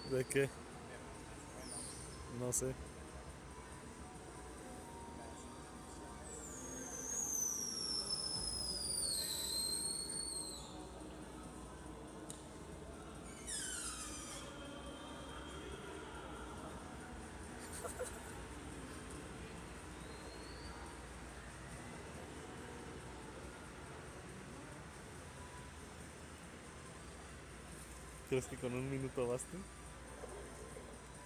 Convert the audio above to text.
¿De qué? de Bueno, No sé. las instituciones ¿Crees que con un minuto baste?